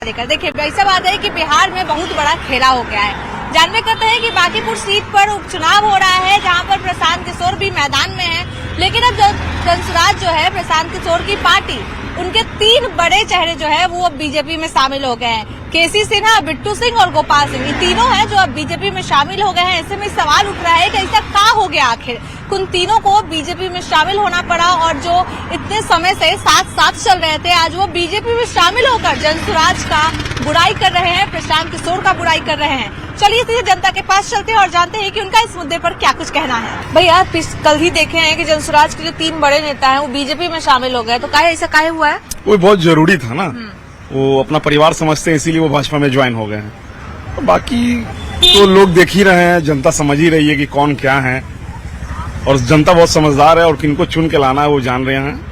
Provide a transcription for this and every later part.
लेकर देखिए, ऐसा बात है कि बिहार में बहुत बड़ा खेला हो गया है। जानवे करते हैं कि बांकीपुर सीट पर उपचुनाव हो रहा है, जहां पर प्रशांत किशोर भी मैदान में है। लेकिन अब जनसुराज जो है प्रशांत किशोर की पार्टी, उनके 3 बड़े चेहरे जो है वो अब बीजेपी में शामिल हो गए हैं। केसी सिन्हा, बिट्टू सिंह और गोपाल सिंह, ये तीनों हैं जो अब बीजेपी में शामिल हो गए हैं। ऐसे में सवाल उठ रहा है कि ऐसा क्या हो गया आखिर उन तीनों को बीजेपी में शामिल होना पड़ा, और जो इतने समय से साथ साथ चल रहे थे आज वो बीजेपी में शामिल होकर जनसुराज का बुराई कर रहे हैं, प्रशांत किशोर का बुराई कर रहे हैं। चलिए सीधे जनता के पास चलते हैं और जानते हैं कि उनका इस मुद्दे पर क्या कुछ कहना है। भैया, कल ही देखे हैं कि जनसुराज के जो 3 बड़े नेता हैं वो बीजेपी में शामिल हो गए, तो काहे ऐसा काहे हुआ है? वो बहुत जरूरी था ना, वो अपना परिवार समझते हैं, इसीलिए वो भाजपा में ज्वाइन हो गए हैं। तो बाकी तो लोग देख ही रहे हैं, जनता समझ ही रही है कि कौन क्या है, और जनता बहुत समझदार है और किनको चुन के लाना है वो जान रहे हैं।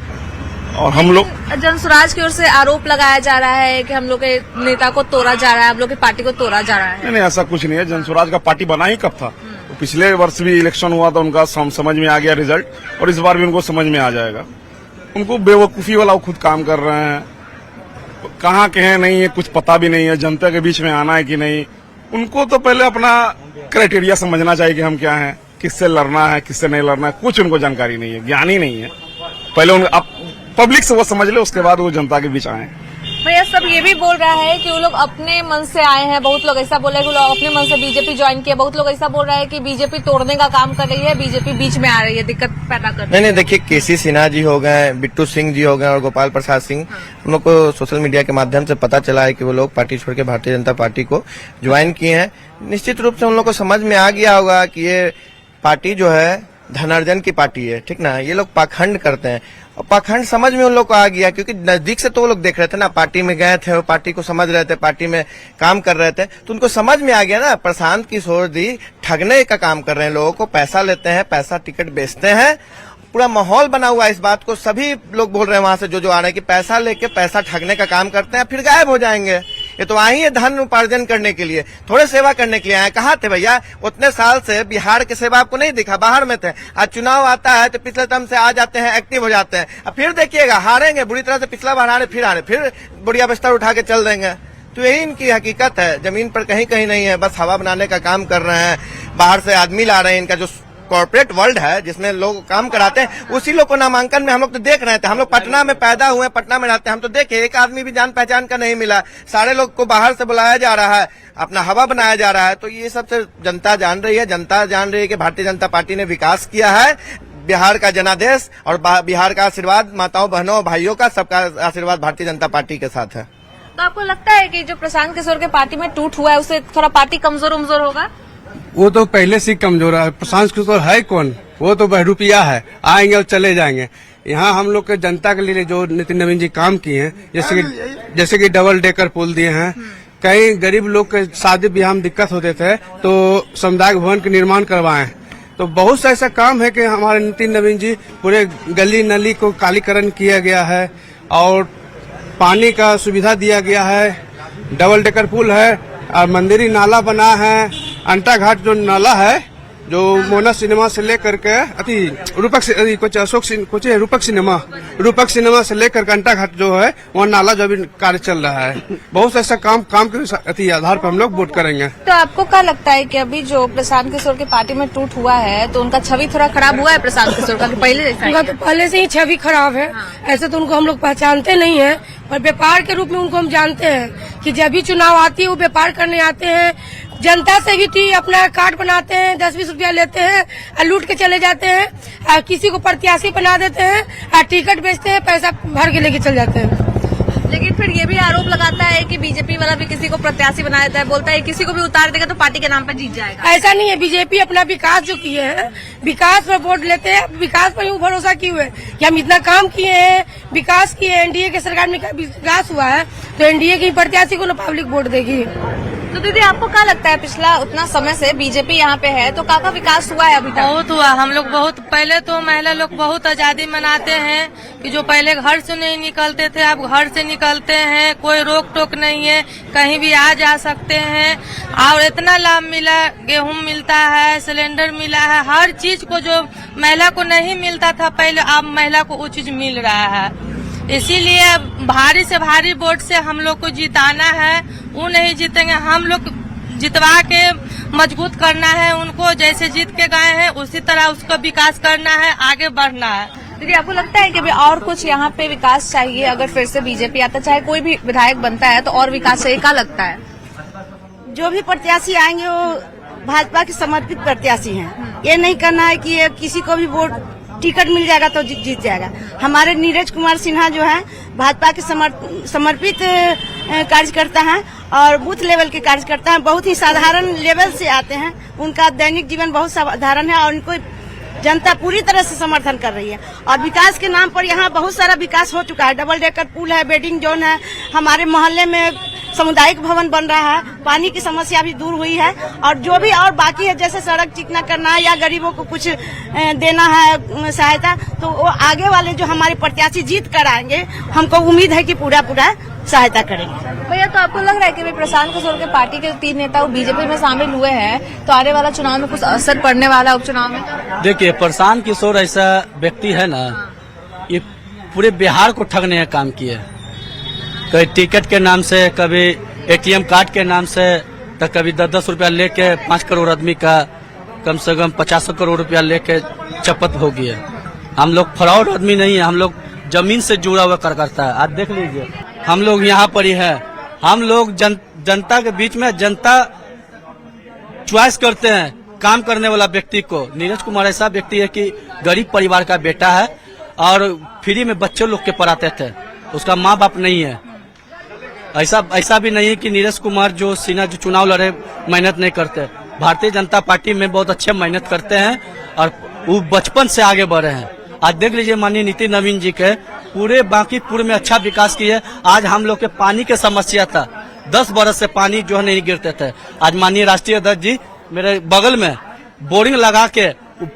और हम लोग जनसुराज की ओर से आरोप लगाया जा रहा है कि हम लोग के नेता को तोड़ा जा रहा है, हम लोग की पार्टी को तोड़ा जा रहा है। नहीं, ऐसा कुछ नहीं है। जनसुराज का पार्टी बना ही कब था? तो पिछले वर्ष भी इलेक्शन हुआ था, उनका समझ में आ गया रिजल्ट, और इस बार भी उनको समझ में आ जाएगा। उनको बेवकूफी वाला वो खुद काम कर रहे हैं, कहाँ के हैं नहीं है कुछ पता भी नहीं है, जनता के बीच में आना है कि नहीं। उनको तो पहले अपना क्राइटेरिया समझना चाहिए कि हम क्या हैं, किससे लड़ना है, किससे नहीं लड़ना है, कुछ उनको जानकारी नहीं है, ज्ञान ही नहीं है। पहले पब्लिक से वो समझ ले, उसके बाद वो जनता के बीच आए। भैया, सब ये भी बोल रहा है कि वो लोग अपने मन से आए हैं। बहुत लोग ऐसा बोल रहे हैं कि वो लोग अपने मन से बीजेपी ज्वाइन किया। बहुत लोग ऐसा बोल रहे हैं कि बीजेपी तोड़ने का काम कर रही है, बीजेपी बीच में आ रही है, दिक्कत पैदा कर रही है। नहीं, देखिए, केसी सिन्हा जी हो गए, बिट्टू सिंह जी हो गए और गोपाल प्रसाद सिंह, हम लोग को सोशल मीडिया के माध्यम से पता चला है कि वो लोग पार्टी छोड़ के भारतीय जनता पार्टी को ज्वाइन किए हैं। निश्चित रूप से उन लोग को समझ में आ गया होगा कि ये पार्टी जो है धनार्जन की पार्टी है, ठीक ना। ये लोग पाखंड करते हैं, और पाखंड समझ में उन लोग को आ गया, क्योंकि नजदीक से तो वो लोग देख रहे थे ना, पार्टी में गए थे और पार्टी को समझ रहे थे, पार्टी में काम कर रहे थे, तो उनको समझ में आ गया ना, प्रशांत किशोर जी ठगने का काम कर रहे हैं, लोगों को पैसा लेते हैं, पैसा टिकट बेचते हैं। पूरा माहौल बना हुआ है इस बात को, सभी लोग बोल रहे हैं वहां से जो आ रहे हैं कि पैसा लेके पैसा ठगने का काम करते हैं, फिर गायब हो जाएंगे। ये तो आए ही धन उपार्जन करने के लिए, थोड़े सेवा करने के लिए आए। कहाँ थे भैया? उतने साल से बिहार की सेवा आपको नहीं दिखा, बाहर में थे। आज चुनाव आता है तो पिछले टर्म से आ जाते हैं, एक्टिव हो जाते हैं, अब फिर देखिएगा हारेंगे बुरी तरह से। पिछला बार हारे, फिर बुढ़िया बिस्तर उठा के चल देंगे। तो यही इनकी हकीकत है, जमीन पर कहीं कहीं नहीं है, बस हवा बनाने का काम कर रहे हैं। बाहर से आदमी ला रहे हैं, इनका जो कॉर्पोरेट वर्ल्ड है जिसमें लोग काम कराते हैं, उसी लोग को नामांकन में हम लोग तो देख रहे थे। हम लोग पटना में पैदा हुए, पटना में रहते हैं, हम तो देखे एक आदमी भी जान पहचान का नहीं मिला। सारे लोग को बाहर से बुलाया जा रहा है, अपना हवा बनाया जा रहा है। तो ये सबसे जनता जान रही है, जनता जान रही है कि भारतीय जनता पार्टी ने विकास किया है। बिहार का जनादेश और बिहार का आशीर्वाद, माताओं बहनों भाइयों का सबका आशीर्वाद भारतीय जनता पार्टी के साथ है। तो आपको लगता है कि जो प्रशांत किशोर के पार्टी में टूट हुआ है उससे थोड़ा पार्टी कमजोर होगा? वो तो पहले से कमजोर है। प्रशांत किशोर है कौन? वो तो बहरूपिया है, आएंगे और चले जाएंगे। यहाँ हम लोग के जनता के लिए जो नितिन नवीन जी काम किए हैं, जैसे कि डबल डेकर पुल दिए हैं, कई गरीब लोग के शादी ब्याह में दिक्कत होते थे तो सामुदायिक भवन के निर्माण करवाए। तो बहुत सा ऐसा काम है कि हमारे नितिन नवीन जी पूरे गली नली को कालीकरण किया गया है, और पानी का सुविधा दिया गया है, डबल डेकर पुल है, और मंदिरी नाला बना है। अंटा घाट जो नाला है, जो मोना सिनेमा से लेकर के रूपक सिनेमा से लेकर के अंटा घाट जो है वहाँ नाला जो भी कार्य चल रहा है। बहुत ऐसा काम के आधार पर हम लोग वोट करेंगे। तो आपको क्या लगता है कि अभी जो प्रशांत किशोर की पार्टी में टूट हुआ है तो उनका छवि थोड़ा खराब हुआ है प्रशांत किशोर का? उनका तो पहले से ही छवि खराब है। ऐसे तो उनको हम लोग पहचानते नहीं है, पर व्यापार के रूप में उनको हम जानते हैं कि जब भी चुनाव आती है वो व्यापार करने आते हैं, जनता से भी अपना कार्ड बनाते हैं, 10-20 रुपया लेते हैं और लूट के चले जाते हैं, और किसी को प्रत्याशी बना देते हैं और टिकट बेचते हैं, पैसा भर के लेके चले जाते हैं। लेकिन फिर ये भी आरोप लगाता है कि बीजेपी वाला भी किसी को प्रत्याशी बना देता है, बोलता है किसी को भी उतार देगा तो पार्टी के नाम पर जीत जाएगा। ऐसा नहीं है, बीजेपी अपना विकास जो किए हैं, विकास पर वोट लेते हैं। विकास पर यूँ भरोसा किए हुए कि हम इतना काम किए हैं, विकास किए हैं, एनडीए के सरकार में विकास हुआ है, तो एनडीए की प्रत्याशी को ना पब्लिक वोट देगी। तो दीदी, आपको क्या लगता है पिछला उतना समय से बीजेपी यहाँ पे है तो का विकास हुआ है अभी तक? बहुत हुआ। हम लोग बहुत पहले तो महिला लोग बहुत आजादी मनाते हैं कि जो पहले घर से नहीं निकलते थे अब घर से निकलते हैं, कोई रोक टोक नहीं है, कहीं भी आ जा सकते हैं। और इतना लाभ मिला, गेहूं मिलता है, सिलेंडर मिला है, हर चीज को जो महिला को नहीं मिलता था पहले, अब महिला को वो चीज मिल रहा है। इसीलिए भारी से भारी वोट से हम लोग को जिताना है। वो नहीं जीतेंगे, हम लोग जितवा के मजबूत करना है उनको। जैसे जीत के गए हैं उसी तरह उसको विकास करना है, आगे बढ़ना है। दीदी, आपको लगता है कि भी और कुछ यहाँ पे विकास चाहिए? अगर फिर से बीजेपी आता, चाहे कोई भी विधायक बनता है, तो और विकास चाहिए, क्या लगता है? जो भी प्रत्याशी आएंगे वो भाजपा के समर्पित प्रत्याशी हैं। ये नहीं करना है कि ये किसी को भी वोट टिकट मिल जाएगा तो जीत जाएगा। हमारे नीरज कुमार सिन्हा जो है भाजपा के समर्पित कार्यकर्ता हैं और बूथ लेवल के कार्यकर्ता हैं। बहुत ही साधारण लेवल से आते हैं। उनका दैनिक जीवन बहुत साधारण है और उनको जनता पूरी तरह से समर्थन कर रही है। और विकास के नाम पर यहाँ बहुत सारा विकास हो चुका है। डबल डेकर पुल है, बेडिंग जोन है, हमारे मोहल्ले में सामुदायिक भवन बन रहा है, पानी की समस्या भी दूर हुई है। और जो भी और बाकी है, जैसे सड़क चिकना करना है या गरीबों को कुछ देना है सहायता, तो वो आगे वाले जो हमारे प्रत्याशी जीत कर आएंगे, हमको उम्मीद है कि पूरा सहायता करेंगे। भैया, तो आपको लग रहा है कि भी प्रशांत किशोर के पार्टी के 3 नेता वो बीजेपी में शामिल हुए हैं, तो आने वाला चुनाव में कुछ असर पड़ने वाला उपचुनाव में? देखिए, प्रशांत किशोर ऐसा व्यक्ति है ना, ये पूरे बिहार को ठगने का काम किया। कभी टिकट के नाम से, कभी एटीएम कार्ड के नाम से, तो कभी 10-10 रुपया लेके 5 करोड़ आदमी का कम से कम 50 करोड़ रुपया लेके चपत हो गया। हम लोग फ्रॉड आदमी नहीं है, हम लोग जमीन से जुड़ा हुआ करता है। आज देख लीजिए, हम लोग यहाँ पर ही है। हम लोग जनता के बीच में, जनता चॉइस करते हैं काम करने वाला व्यक्ति को। नीरज कुमार ऐसा व्यक्ति है कि गरीब परिवार का बेटा है और फ्री में बच्चे लोग के पढ़ाते थे, उसका माँ बाप नहीं है। ऐसा भी नहीं है कि नीरज कुमार जो सिन्हा जो चुनाव लड़े मेहनत नहीं करते। भारतीय जनता पार्टी में बहुत अच्छे मेहनत करते हैं और वो बचपन से आगे बढ़े हैं। आज देख लीजिए, माननीय नितिन नवीन जी के पूरे बांकीपुर में अच्छा विकास किए। आज हम लोग के पानी के समस्या था, 10 बरस से पानी जो है नहीं गिरते थे। आज माननीय राष्ट्रीय अध्यक्ष जी मेरे बगल में बोरिंग लगा के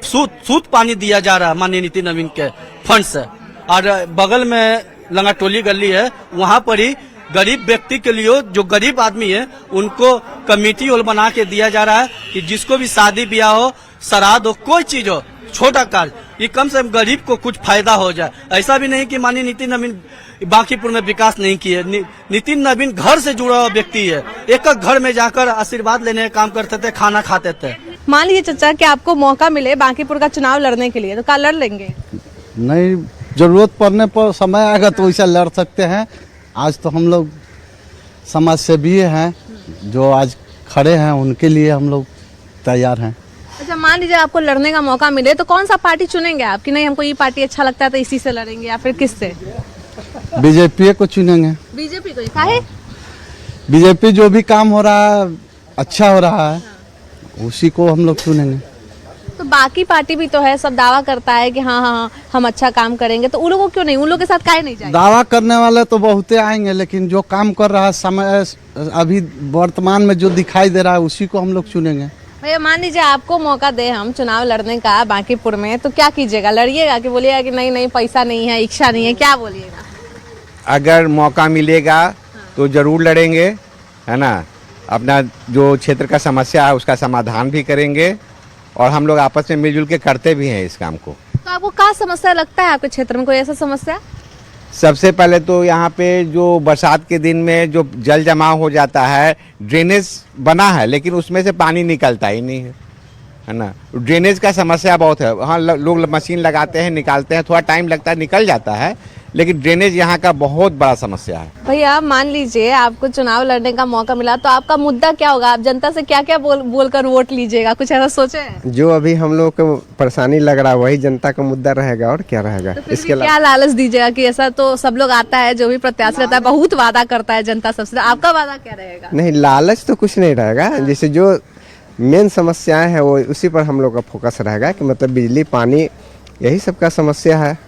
शुद्ध पानी दिया जा रहा है माननीय नितिन नवीन के फंड से। और बगल में लंगाटोली गली है, वहाँ पर ही गरीब व्यक्ति के लिए, जो गरीब आदमी है, उनको कमेटी हॉल बना के दिया जा रहा है कि जिसको भी शादी ब्याह हो, श्राद्ध हो, कोई चीज हो, छोटा कार्य, ये कम से कम गरीब को कुछ फायदा हो जाए। ऐसा भी नहीं कि माननीय नितिन नवीन बांकीपुर में विकास नहीं किए। नितिन नवीन घर से जुड़ा हुआ व्यक्ति है। एक घर में जाकर आशीर्वाद लेने का काम करते थे, खाना खाते थे। मान लीजिए चाचा कि आपको मौका मिले बांकीपुर का चुनाव लड़ने के लिए, तो क्या लड़ लेंगे? नहीं, जरूरत पड़ने पर समय आएगा तो वैसा लड़ सकते हैं। आज तो हम लोग समाज सेवी हैं, जो आज खड़े हैं उनके लिए हम लोग तैयार हैं। अच्छा, मान लीजिए आपको लड़ने का मौका मिले तो कौन सा पार्टी चुनेंगे आप कि नहीं हमको ये पार्टी अच्छा लगता है तो इसी से लड़ेंगे, या फिर किससे? बीजेपी को चुनेंगे। बीजेपी को? काहे? बीजेपी जो भी काम हो रहा है अच्छा हो रहा है, उसी को हम लोग चुनेंगे। तो बाकी पार्टी भी तो है, सब दावा करता है कि हाँ हम अच्छा काम करेंगे, तो उन लोगों को क्यों नहीं, उन लोगों के साथ काहे नहीं जाएंगे? दावा करने वाले तो बहुते आएंगे, लेकिन जो काम कर रहा है समय अभी वर्तमान में जो दिखाई दे रहा है उसी को हम लोग चुनेंगे। भैया, मान लीजिए आपको मौका दे हम चुनाव लड़ने का बांकीपुर में, तो क्या कीजिएगा? लड़िएगा कि बोलिएगा कि नहीं पैसा नहीं है, इच्छा नहीं है, क्या बोलिएगा? अगर मौका मिलेगा तो जरूर लड़ेंगे, है ना। अपना जो क्षेत्र का समस्या है उसका समाधान भी करेंगे और हम लोग आपस में मिलजुल के करते भी हैं इस काम को। तो आपको क्या समस्या लगता है आपके क्षेत्र में, कोई ऐसा समस्या? सबसे पहले तो यहाँ पे जो बरसात के दिन में जो जल जमाव हो जाता है, ड्रेनेज बना है लेकिन उसमें से पानी निकलता ही नहीं है ना। ड्रेनेज का समस्या बहुत है। हाँ, लोग मशीन लगाते हैं, निकालते हैं, थोड़ा टाइम लगता है, निकल जाता है, लेकिन ड्रेनेज यहाँ का बहुत बड़ा समस्या है। भैया, मान लीजिए आपको चुनाव लड़ने का मौका मिला तो आपका मुद्दा क्या होगा? आप जनता से क्या क्या बोलकर वोट लीजिएगा, कुछ ऐसा सोचे हैं? जो अभी हम लोग को परेशानी लग रहा है वही जनता का मुद्दा रहेगा, और क्या रहेगा। तो इसके क्या लालच दीजिएगा कि ऐसा तो सब लोग आता है, जो भी प्रत्याशी रहता है बहुत वादा करता है जनता सबसे, आपका वादा क्या रहेगा? नहीं, लालच तो कुछ नहीं रहेगा। जैसे जो मेन समस्याएं हैं वो उसी पर हम लोग का फोकस रहेगा कि मतलब बिजली, पानी, यही सब का समस्या है।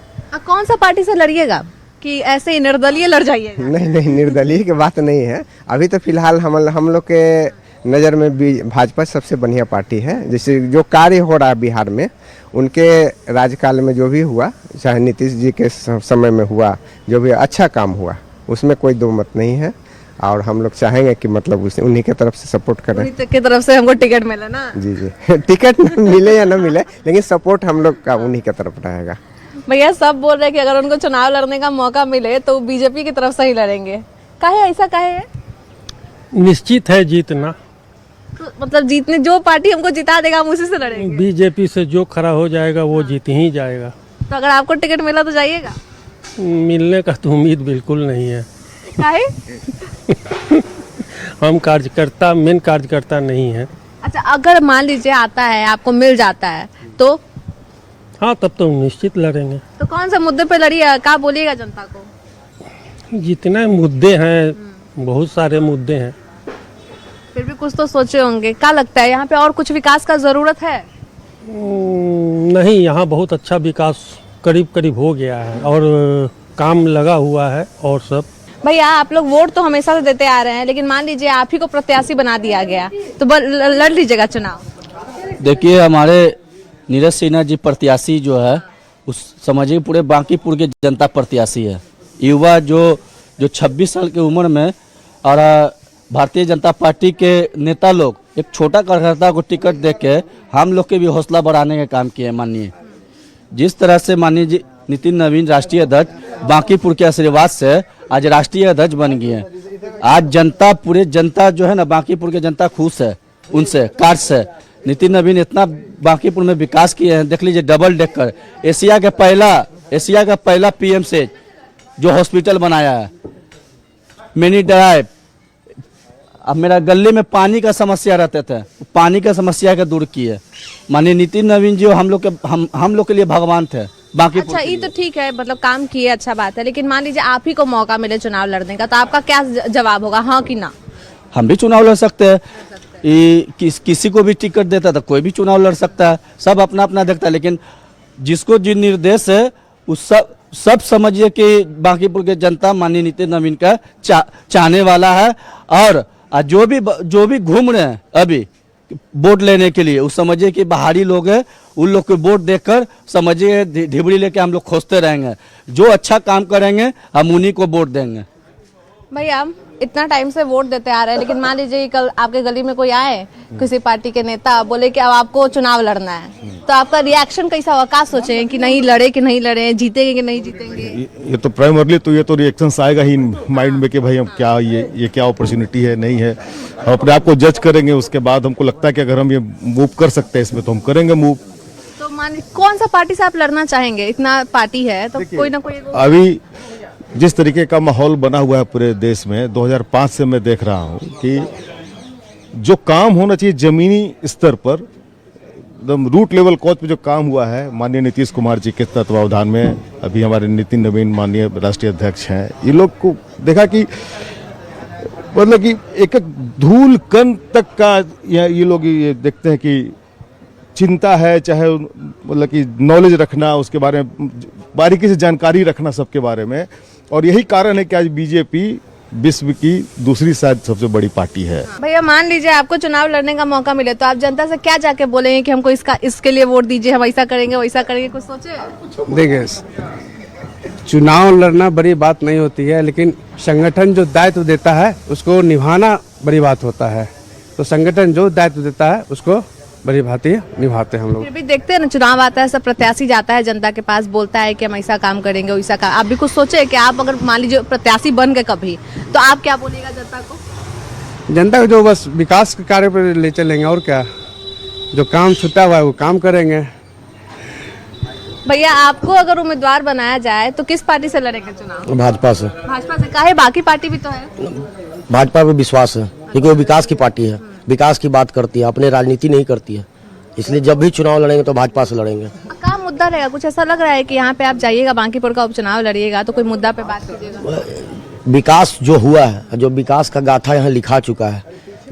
कौन सा पार्टी से लड़िएगा कि ऐसे ही निर्दलीय लड़ जाइएगा? नहीं, निर्दलीय की बात नहीं है। अभी तो फिलहाल हम लोग के नज़र में भाजपा सबसे बढ़िया पार्टी है। जैसे जो कार्य हो रहा है बिहार में, उनके राज्यकाल में जो भी हुआ, चाहे नीतीश जी के समय में हुआ, जो भी अच्छा काम हुआ उसमें कोई दो मत नहीं है। और हम लोग चाहेंगे कि मतलब उन्हीं के तरफ से सपोर्ट करें। उन्हीं की तरफ से हमको टिकट मिले ना? जी, टिकट मिले या ना मिले, लेकिन सपोर्ट हम लोग का उन्हीं की तरफ रहेगा। भैया सब बोल रहे हैं कि अगर उनको चुनाव लड़ने का मौका मिले तो बीजेपी की तरफ से ही लड़ेंगे। काहे ऐसा काहे है? निश्चित है जीतना। तो मतलब जीतने जो पार्टी हमको जिता देगा हम उसी से लड़ेंगे। बीजेपी से जो खड़ा हो जाएगा वो जीत ही जाएगा। तो अगर आपको टिकट मिला तो जाइएगा? मिलने का तो उम्मीद बिल्कुल नहीं है। काहे? हम मेन कार्यकर्ता नहीं है। अच्छा, अगर मान लीजिए आता है, आपको मिल जाता है तो? हाँ, तब तो निश्चित लड़ेंगे। तो कौन से मुद्दे पे लड़िए, क्या बोलिएगा जनता को? जितने मुद्दे हैं, बहुत सारे मुद्दे हैं। फिर भी कुछ तो सोचे होंगे। क्या लगता है यहाँ पे और कुछ विकास का जरूरत है? नहीं, यहाँ बहुत अच्छा विकास करीब करीब हो गया है और काम लगा हुआ है और सब। भैया आप लोग वोट तो हमेशा से देते आ रहे हैं, लेकिन मान लीजिए आप ही को प्रत्याशी बना दिया गया तो लड़ लीजिएगा चुनाव? देखिए, हमारे नीरज सिन्हा जी प्रत्याशी जो है उस समझिए पूरे बांकीपुर के जनता प्रत्याशी है। युवा जो 26 साल की उम्र में और भारतीय जनता पार्टी के नेता लोग एक छोटा कार्यकर्ता को टिकट देके हम लोग के भी हौसला बढ़ाने का काम किए। माननीय जिस तरह से माननीय नितिन नवीन राष्ट्रीय अध्यक्ष बांकीपुर के आशीर्वाद से आज राष्ट्रीय अध्यक्ष बन गए हैं। आज जनता, पूरे जनता जो है ना, बांकीपुर के जनता खुश है उनसे, कार्य से। नितिन नवीन इतना बांकीपुर में विकास किए हैं, देख लीजिए डबल डेकर, एशिया का पहला पीएमसीएच जो हॉस्पिटल बनाया है, मिनी ड्राइव। अब मेरा गली में पानी का समस्या रहते थे, पानी का समस्या का दूर किए। माननीय नितिन नवीन जी हम लोग के लिए भगवान थे बांकीपुर। अच्छा, ये तो ठीक है, मतलब काम किए, अच्छा बात है, लेकिन मान लीजिए आप ही को मौका मिले चुनाव लड़ने का तो आपका क्या जवाब होगा, हाँ कि ना? हम भी चुनाव लड़ सकते हैं। किसी को भी टिकट देता तो कोई भी चुनाव लड़ सकता है, सब अपना अपना देखता है। लेकिन जिसको जिन निर्देश है उस सब समझिए कि बांकीपुर के जनता माननीय नितिन नवीन का चाहने वाला है। और जो भी घूम रहे हैं अभी वोट लेने के लिए, उस समझिए कि बाहरी लोग हैं, उन लोग को वोट देकर समझिए ढिबड़ी लेके हम लोग खोजते रहेंगे। जो अच्छा काम करेंगे हम उन्हीं को वोट देंगे। भैया इतना टाइम से वोट देते आ रहे हैं, लेकिन मान लीजिए कल आपके गली में कोई आए, किसी पार्टी के नेता बोले कि अब आपको चुनाव लड़ना है, तो आपका रिएक्शन कैसा होगा? क्या सोचे कि नहीं लड़े कि नहीं लड़े, जीतेंगे कि नहीं जीतेंगे? ये तो प्राइमरली तो ये तो रिएक्शन आएगा ही माइंड में कि भाई हम क्या ये क्या अपॉर्चुनिटी है, नहीं है। हम अपने आप को जज करेंगे, उसके बाद हमको लगता है कि अगर हम ये मूव कर सकते हैं इसमें तो हम करेंगे मूव। तो मान कौन सा पार्टी से आप लड़ना चाहेंगे? इतना पार्टी है तो कोई ना कोई। अभी जिस तरीके का माहौल बना हुआ है पूरे देश में 2005 से मैं देख रहा हूं कि जो काम होना चाहिए जमीनी स्तर पर, एकदम रूट लेवल कॉज पे जो काम हुआ है माननीय नीतीश कुमार जी के तत्वावधान में, अभी हमारे नितिन नवीन माननीय राष्ट्रीय अध्यक्ष हैं, ये लोग को देखा कि मतलब कि एक धूल कण तक का ये लोग ये देखते हैं कि चिंता है, चाहे मतलब कि नॉलेज रखना, उसके बारे में बारीकी से जानकारी रखना सबके बारे में। और यही कारण है कि आज बीजेपी विश्व की दूसरी शायद सबसे बड़ी पार्टी है। भैया मान लीजिए आपको चुनाव लड़ने का मौका मिले तो आप जनता से क्या जाके बोलेंगे कि हमको इसके लिए वोट दीजिए, हम ऐसा करेंगे वैसा करेंगे, कुछ सोचे? देखिए, चुनाव लड़ना बड़ी बात नहीं होती है, लेकिन संगठन जो दायित्व देता है उसको निभाना बड़ी बात होता है। तो संगठन जो दायित्व देता है उसको बड़ी भांति निभाते हैं हम लोग। फिर भी देखते हैं ना, चुनाव आता है, सब प्रत्याशी जाता है जनता के पास, बोलता है कि हम ऐसा काम करेंगे वैसा काम। आप भी कुछ सोचे कि आप अगर मान लीजिए प्रत्याशी बन गए कभी तो आप क्या बोलिएगा जनता को? जनता को जो बस विकास के कार्य पर ले चलेंगे, और क्या, जो काम छुटा हुआ है वो काम करेंगे। भैया आपको अगर उम्मीदवार बनाया जाए तो किस पार्टी से लड़ेंगे चुनाव? भाजपा से। भाजपा से? काहे? बाकी पार्टी भी तो है। भाजपा पे विश्वास है क्योंकि वो विकास की पार्टी है, विकास की बात करती है, अपने राजनीति नहीं करती है, इसलिए जब भी चुनाव लड़ेंगे तो भाजपा से लड़ेंगे। क्या मुद्दा रहेगा? कुछ ऐसा लग रहा है कि यहाँ पे आप जाइएगा बांकीपुर का उपचुनाव लड़िएगा तो कोई मुद्दा पे बात कीजिएगा? विकास जो हुआ है, जो विकास का गाथा यहाँ लिखा चुका है,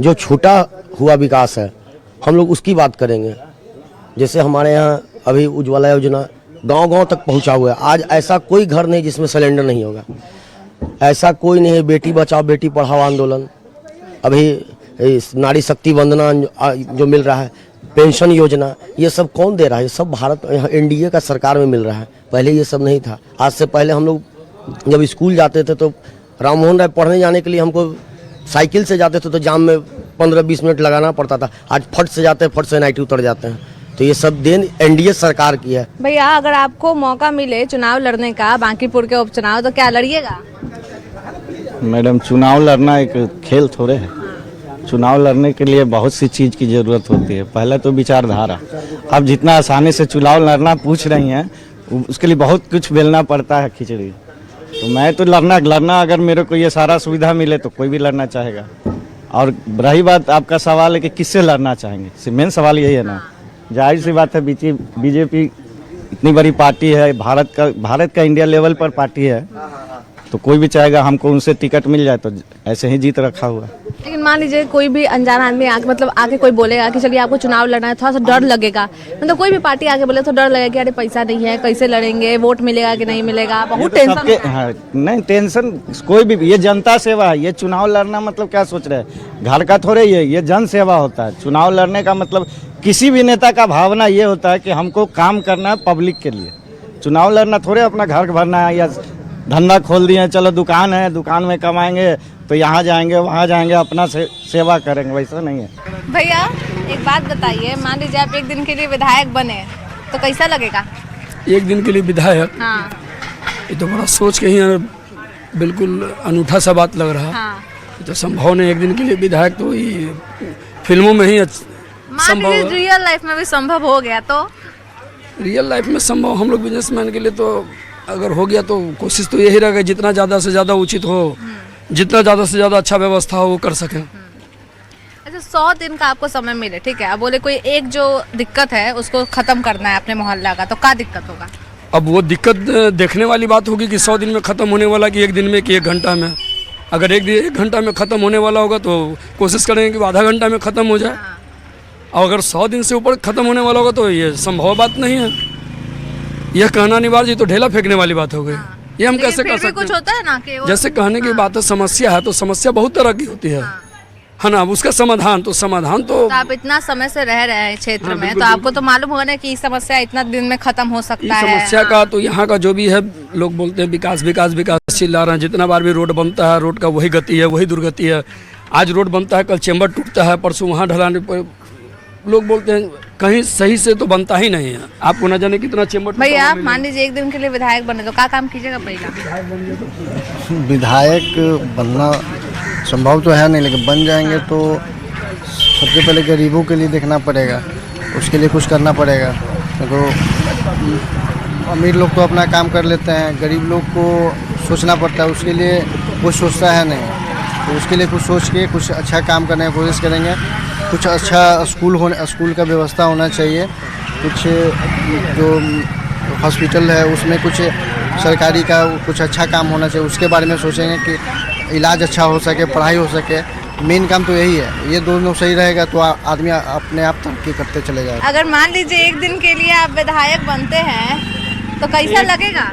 जो छूटा हुआ विकास है, हम लोग उसकी बात करेंगे। जैसे हमारे यहाँ अभी उज्ज्वला योजना गांव-गांव तक पहुंचा हुआ है। आज ऐसा कोई घर नहीं जिसमें सिलेंडर नहीं होगा, ऐसा कोई नहीं है। बेटी बचाओ बेटी पढ़ाओ आंदोलन, अभी नारी शक्ति वंदना जो मिल रहा है, पेंशन योजना, ये सब कौन दे रहा है? ये सब भारत एनडीए का सरकार में मिल रहा है। पहले ये सब नहीं था। आज से पहले हम लोग जब स्कूल जाते थे तो राम मोहन राय पढ़ने जाने के लिए हमको साइकिल से जाते थे तो जाम में 15-20 मिनट लगाना पड़ता था। आज फट से जाते हैं, फट से नाइट उतर जाते हैं। तो ये सब देन एनडीए सरकार की है। भैया अगर आपको मौका मिले चुनाव लड़ने का बांकीपुर के उपचुनाव तो क्या लड़िएगा? मैडम, चुनाव लड़ना एक खेल थोड़े है। चुनाव लड़ने के लिए बहुत सी चीज़ की ज़रूरत होती है। पहले तो विचारधारा। अब जितना आसानी से चुनाव लड़ना पूछ रही हैं, उसके लिए बहुत कुछ बेलना पड़ता है खिचड़ी। तो मैं तो लड़ना अगर मेरे को ये सारा सुविधा मिले तो कोई भी लड़ना चाहेगा। और रही बात आपका सवाल है कि किससे लड़ना चाहेंगे, मेन सवाल यही है ना। जाहिर सी बात है, बीजेपी इतनी बड़ी पार्टी है, भारत का इंडिया लेवल पर पार्टी है, तो कोई भी चाहेगा हमको उनसे टिकट मिल जाए, तो ऐसे ही जीत रखा हुआ। लेकिन मान लीजिए कोई भी अनजान आदमी आके कोई बोलेगा कि चलिए आपको चुनाव लड़ना है, थोड़ा सा डर लगेगा। मतलब कोई भी पार्टी आके बोले तो डर लगेगा कि अरे पैसा नहीं है, कैसे लड़ेंगे, वोट मिलेगा कि नहीं मिलेगा, बहुत टेंशन। नहीं टेंशन कोई भी, ये जनता सेवा है। ये चुनाव लड़ना मतलब क्या सोच रहे हैं, घर का थोड़े ये जन सेवा होता है। चुनाव लड़ने का मतलब किसी भी नेता का भावना ये होता है कि हमको काम करना है पब्लिक के लिए। चुनाव लड़ना थोड़े अपना घर भरना है या धंधा खोल दिए, चलो दुकान है, दुकान में कमाएंगे तो यहाँ जाएंगे वहाँ जाएंगे, अपना सेवा करेंगे, वैसा नहीं है। भैया एक बात बताइए, मान लीजिए आप एक दिन के लिए विधायक बने तो कैसा लगेगा? एक दिन के लिए विधायक? हाँ। ये तो बड़ा सोच के ही बिल्कुल अनूठा सा बात लग रहा। हाँ। तो संभव नहीं, एक दिन के लिए विधायक तो ये फिल्मों में ही संभव है। रियल लाइफ में भी संभव हो गया तो? रियल लाइफ में संभव, हम लोग बिजनेसमैन के लिए तो अगर हो गया तो कोशिश तो यही रहेगा जितना ज़्यादा से ज़्यादा उचित हो, जितना ज़्यादा से ज़्यादा अच्छा व्यवस्था हो वो कर सकें। अच्छा 100 दिन का आपको समय मिले, ठीक है, अब बोले कोई एक जो दिक्कत है उसको खत्म करना है अपने मोहल्ला का, तो क्या दिक्कत होगा? अब वो दिक्कत देखने वाली बात होगी कि 100 दिन में ख़त्म होने वाला कि एक दिन में कि 1 घंटा में। अगर एक घंटा में ख़त्म होने वाला होगा तो कोशिश करेंगे कि आधा घंटा में ख़त्म हो जाए, और अगर 100 दिन से ऊपर ख़त्म होने वाला होगा तो ये संभव बात नहीं है। यह कहना अनिवार्य जी तो ढेला फेंकने वाली बात हो गई। ये हम कैसे कर सकते हैं? कुछ होता है ना कि जैसे कहने की बात है, समस्या है तो समस्या बहुत तरह की होती है ना। उसका समाधान तो आप इतना समय से रह रहे हैं क्षेत्र में, तो आपको तो मालूम होगा ना कि इस समस्या इतना दिन में खत्म हो सकता है। समस्या का तो यहाँ का जो भी है, लोग बोलते हैं विकास विकास विकास चिल्ला रहे हैं। जितना बार भी रोड बनता है, रोड का वही गति है, वही दुर्गति है। आज रोड बनता है, कल चेम्बर टूटता है, परसों वहाँ ढलाने पर लोग बोलते हैं कहीं सही से तो बनता ही नहीं है। आपको न जाने कितना चेम्बर। भैया मान लीजिए एक दिन के लिए विधायक बने तो क्या काम कीजिएगा? पहला विधायक बनना संभव तो है नहीं, लेकिन बन जाएंगे तो सबसे पहले गरीबों के लिए देखना पड़ेगा, उसके लिए कुछ करना पड़ेगा। तो अमीर लोग तो अपना काम कर लेते हैं, गरीब लोग को सोचना पड़ता है, उसके लिए कुछ सोचता है नहीं। तो उसके लिए कुछ सोच के कुछ अच्छा काम करने की कोशिश करेंगे। कुछ अच्छा स्कूल का व्यवस्था होना चाहिए, कुछ जो हॉस्पिटल है उसमें कुछ सरकारी का कुछ अच्छा काम होना चाहिए, उसके बारे में सोचेंगे कि इलाज अच्छा हो सके, पढ़ाई हो सके। मेन काम तो यही है। ये दोनों सही रहेगा तो आदमी अपने आप तरक्की करते चले जाएगा। अगर मान लीजिए एक दिन के लिए आप विधायक बनते हैं तो कैसा लगेगा?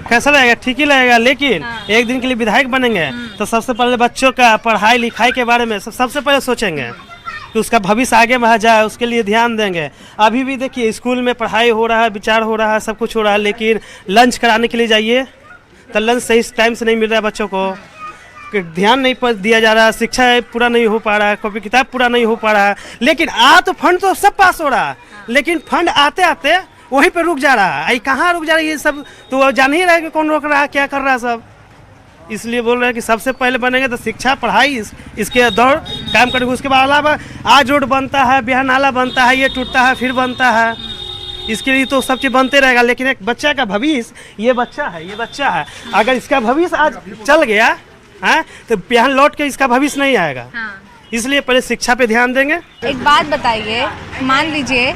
कैसा लगेगा? ठीक ही लगेगा, लेकिन एक दिन के लिए विधायक बनेंगे तो सबसे पहले बच्चों का पढ़ाई लिखाई के बारे में सबसे पहले सोचेंगे कि उसका भविष्य आगे बढ़ जाए, उसके लिए ध्यान देंगे। अभी भी देखिए स्कूल में पढ़ाई हो रहा है, विचार हो रहा है, सब कुछ हो रहा है, लेकिन लंच कराने के लिए जाइए तो लंच सही टाइम से नहीं मिल रहा है, बच्चों को ध्यान नहीं दिया जा रहा है, शिक्षा पूरा नहीं हो पा रहा है, कॉपी किताब पूरा नहीं हो पा रहा है। लेकिन तो फंड तो सब पास हो रहा है, लेकिन फंड आते आते वहीं पे रुक जा रहा है। कहाँ रुक जा रहा है ये सब तो जान ही रहा है कि कौन रोक रहा है, क्या कर रहा है सब। इसलिए बोल रहे हैं कि सबसे पहले बनेंगे तो शिक्षा पढ़ाई इसके दौर काम करेंगे। उसके बाद अलावा आज रोड बनता है, बिहार नाला बनता है, ये टूटता है फिर बनता है, इसके लिए तो सब चीज़ बनते रहेगा। लेकिन एक बच्चा का भविष्य, ये बच्चा है, अगर इसका भविष्य आज चल गया है तो बिहार लौट के इसका भविष्य नहीं आएगा। इसलिए पहले शिक्षा पे ध्यान देंगे। एक बात बताइए, मान लीजिए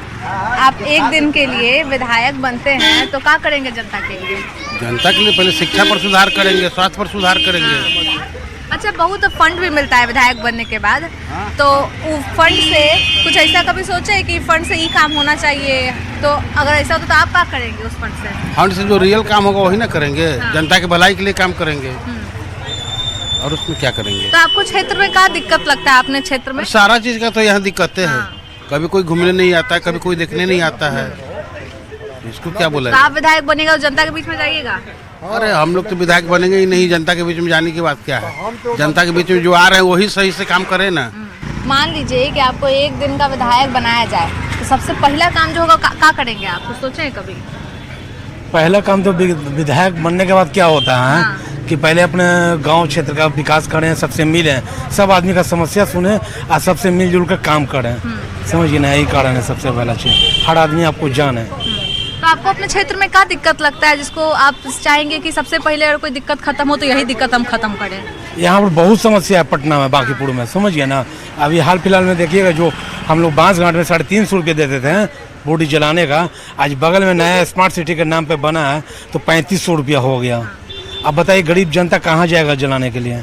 आप एक दिन के लिए विधायक बनते हैं तो क्या करेंगे जनता के लिए? जनता के लिए पहले शिक्षा पर सुधार करेंगे, स्वास्थ्य पर सुधार करेंगे। अच्छा, बहुत फंड भी मिलता है विधायक बनने के बाद, तो फंड से कुछ ऐसा कभी सोचे कि फंड से ही काम होना चाहिए? तो अगर ऐसा होता तो आप क्या करेंगे उस फंड से? फंड से जो रियल काम होगा वही ना करेंगे। जनता की भलाई के लिए काम करेंगे और उसमें क्या करेंगे। तो आपको क्षेत्र में क्या दिक्कत लगता है? अपने क्षेत्र में सारा चीज का तो यहाँ दिक्कतें हैं। कभी कोई घूमने नहीं आता है, कभी कोई देखने नहीं आता है, इसको क्या बोला? तो आप विधायक बनेगा और जनता के बीच में जाइएगा? अरे हम लोग तो विधायक बनेंगे ही नहीं, जनता के बीच में जाने की बात क्या है। जनता के बीच में जो आ रहे हैं वही सही से काम करे ना। मान लीजिए कि आपको एक दिन का विधायक बनाया जाए तो सबसे पहला काम जो होगा क्या करेंगे आप, कुछ सोचे हैं कभी? पहला काम तो विधायक बनने के बाद क्या होता है कि पहले अपने गांव क्षेत्र का विकास करें, सबसे मिलें, सब आदमी का समस्या सुने और सबसे मिलजुल कर काम करें। समझिए ना, यही कारण है सबसे पहला चीज, हर आदमी आपको जाने। तो आपको अपने क्षेत्र में क्या दिक्कत लगता है जिसको आप चाहेंगे कि सबसे पहले अगर कोई दिक्कत खत्म हो तो यही दिक्कत हम खत्म करें? यहाँ पर बहुत समस्या है पटना में, बांकीपुर में, समझिए ना। अभी हाल फिलहाल में देखिएगा, जो हम लोग बांसघाट में 350 रुपये देते थे बॉडी जलाने का, आज बगल में नया स्मार्ट सिटी के नाम पे बना है तो 3500 रुपया हो गया। अब बताइए गरीब जनता कहाँ जाएगा जलाने के लिए?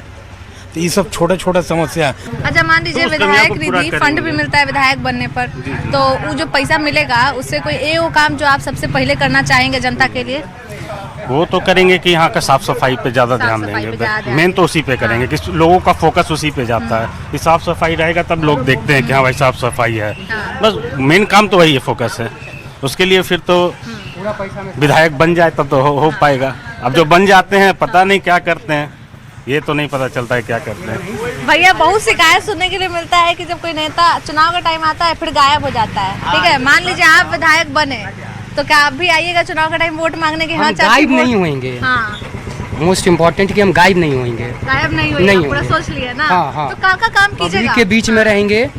तो ये सब छोटा छोटा समस्या है। अच्छा, मान लीजिए विधायक निधि फंड भी मिलता है विधायक बनने पर, तो वो जो पैसा मिलेगा उससे कोई वो काम जो आप सबसे पहले करना चाहेंगे जनता के लिए? वो तो करेंगे कि यहाँ का साफ सफाई पे ज़्यादा ध्यान देंगे, मेन तो उसी पे करेंगे कि लोगों का फोकस उसी पे जाता है कि साफ सफाई रहेगा तब लोग देखते हैं कि हाँ भाई साफ सफाई है। बस मेन काम तो वही है, फोकस है उसके लिए। फिर तो विधायक बन जाए तब तो हो पाएगा। अब जो बन जाते हैं पता नहीं क्या करते हैं, ये तो नहीं पता चलता है क्या करते हैं। भैया, बहुत शिकायत सुनने के लिए मिलता है कि जब कोई नेता चुनाव का टाइम आता है फिर गायब हो जाता है। ठीक है, मान लीजिए आप विधायक बने तो क्या आप भी आइएगा चुनाव का टाइम वोट मांगने के? हाँ, गायब नहीं होंगे। हाँ, मोस्ट इम्पोर्टेंट कि हम गायब नहीं होंगे। गायब नहीं होंगे, पूरा सोच लिया ना। हाँ, हाँ। तो का काम कीजिएगा, के बीच में रहेंगे।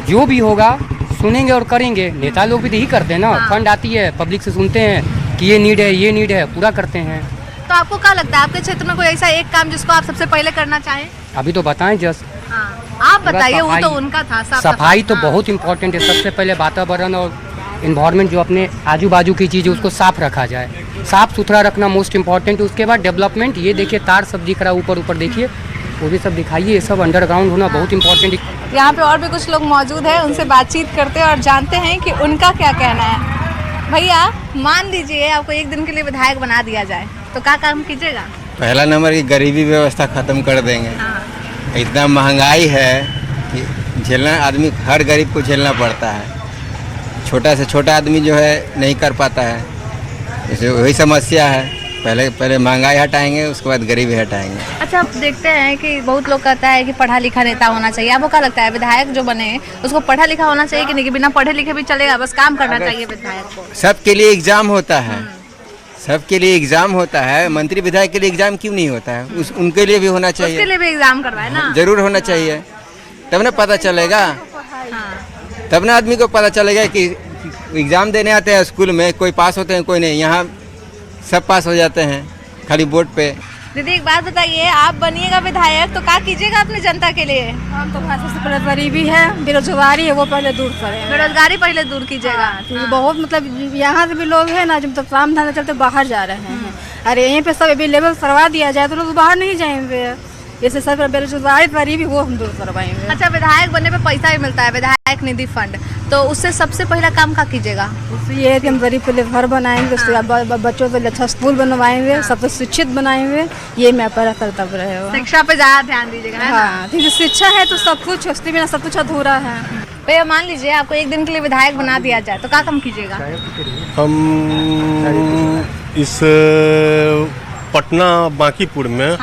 जो भी होगा सुनेंगे और करेंगे। नेता लोग भी तो यही करते हैं ना, फंड आती है पब्लिक से सुनते हैं कि ये नीड है, पूरा करते हैं। तो आपको क्या लगता है आपके क्षेत्र में कोई ऐसा एक काम जिसको आप सबसे पहले करना चाहें? अभी तो बताएं जस्ट। आप बताइए, वो तो उनका था। सफाई तो बहुत इम्पोर्टेंट है। सबसे पहले वातावरण और इन्वायरमेंट जो अपने आजू बाजू की चीज़ है उसको साफ रखा जाए, साफ सुथरा रखना मोस्ट इम्पोर्टेंट है। उसके बाद डेवलपमेंट, ये देखिए तार सब दिख रहा है ऊपर देखिए, वो भी सब दिखाइए। ये सब अंडरग्राउंड होना बहुत इम्पोर्टेंट है। यहाँ पे और भी कुछ लोग मौजूद हैं, उनसे बातचीत करते हैं और जानते हैं कि उनका क्या कहना है। भैया, मान लीजिए आपको एक दिन के लिए विधायक बना दिया जाए तो क्या काम कीजिएगा? पहला नंबर की गरीबी व्यवस्था खत्म कर देंगे। इतना महंगाई है कि झेलना, आदमी हर गरीब को झेलना पड़ता है। छोटा से छोटा आदमी जो है नहीं कर पाता है, इसे वही समस्या है। पहले महंगाई हटाएंगे, उसके बाद गरीबी हटाएंगे। अच्छा, आप देखते हैं कि बहुत लोग कहता है कि पढ़ा लिखा नेता होना चाहिए। आपको क्या लगता है विधायक जो बने उसको पढ़ा लिखा होना चाहिए कि नहीं, कि बिना पढ़े लिखे भी चलेगा, बस काम करना चाहिए विधायक को? सबके लिए एग्जाम होता है, सबके लिए एग्जाम होता है। मंत्री विधायक के लिए एग्जाम क्यों नहीं होता है? उनके लिए भी होना चाहिए। उसके लिए भी एग्जाम करवाए ना, जरूर होना चाहिए, तब ना पता चलेगा। तब ना आदमी को पता चलेगा कि एग्जाम देने आते हैं स्कूल में, कोई पास होते हैं कोई नहीं। यहाँ सब पास हो जाते हैं खाली बोर्ड पे। दीदी, एक बात बताइए, आप बनिएगा विधायक तो क्या कीजिएगा अपनी जनता के लिए? हम तो सबसे पहले गरीबी है, बेरोजगारी है, वो पहले दूर करें। बेरोजगारी पहले दूर कीजिएगा। बहुत मतलब यहाँ से भी लोग हैं ना, जब तक काम धंधा चलते बाहर जा रहे हैं। अरे यहीं पे सब अवेलेबल करवा दिया जाए तो लोग बाहर नहीं जाएंगे। जैसे सब बेरोजगारी गरीबी वो हम दूर करवाएंगे। अच्छा, विधायक बनने पे पैसा भी मिलता है, विधायक निधि फंड, तो उससे सबसे पहला काम क्या कीजिएगा? उससे ये है कि हम गरीब के लिए घर बनाएंगे, उसके बाद बच्चों के लिए अच्छा स्कूल बनवाएंगे, सबको शिक्षित बनाएंगे। ये मैं पहला कर्तव्य रहेगा। शिक्षा पे ज्यादा ध्यान दीजिएगा। हाँ, क्योंकि शिक्षा है तो सब कुछ, उसके बिना सब कुछ अधूरा है। भैया, मान लीजिए आपको एक दिन के लिए विधायक बना दिया जाए तो क्या काम कीजिएगा? हम इस पटना बांकीपुर में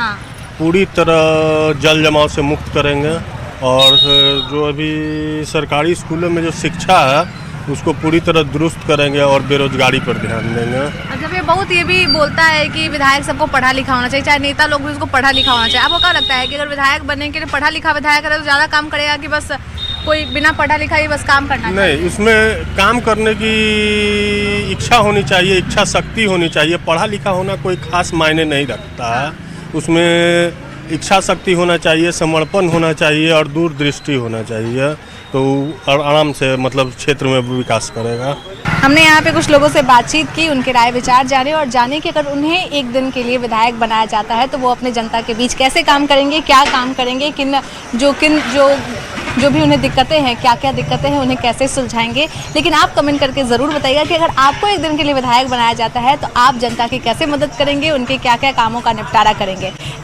पूरी तरह जल जमाव से मुक्त करेंगे और जो अभी सरकारी स्कूलों में जो शिक्षा है उसको पूरी तरह दुरुस्त करेंगे और बेरोजगारी पर ध्यान देंगे। अच्छा, ये बहुत ये भी बोलता है कि विधायक सबको पढ़ा लिखा होना चाहिए, चाहे नेता लोग भी उसको पढ़ा लिखा होना चाहिए। आपको क्या लगता है कि अगर विधायक बनने के लिए पढ़ा लिखा विधायक है तो ज़्यादा काम करेगा कि बस कोई बिना पढ़ा लिखा ही बस काम करना? नहीं, उसमें काम करने की इच्छा होनी चाहिए, इच्छा शक्ति होनी चाहिए। पढ़ा लिखा होना कोई खास मायने नहीं रखता है, उसमें इच्छा शक्ति होना चाहिए, समर्पण होना चाहिए और दूरदृष्टि होना चाहिए, तो आराम से मतलब क्षेत्र में विकास करेगा। हमने यहाँ पे कुछ लोगों से बातचीत की, उनके राय विचार जाने और जाने कि अगर उन्हें एक दिन के लिए विधायक बनाया जाता है तो वो अपने जनता के बीच कैसे काम करेंगे, क्या काम करेंगे, जो भी उन्हें दिक्कतें हैं, क्या क्या दिक्कतें हैं, उन्हें कैसे सुलझाएंगे। लेकिन आप कमेंट करके ज़रूर बताइएगा कि अगर आपको एक दिन के लिए विधायक बनाया जाता है तो आप जनता की कैसे मदद करेंगे, उनके क्या क्या कामों का निपटारा करेंगे।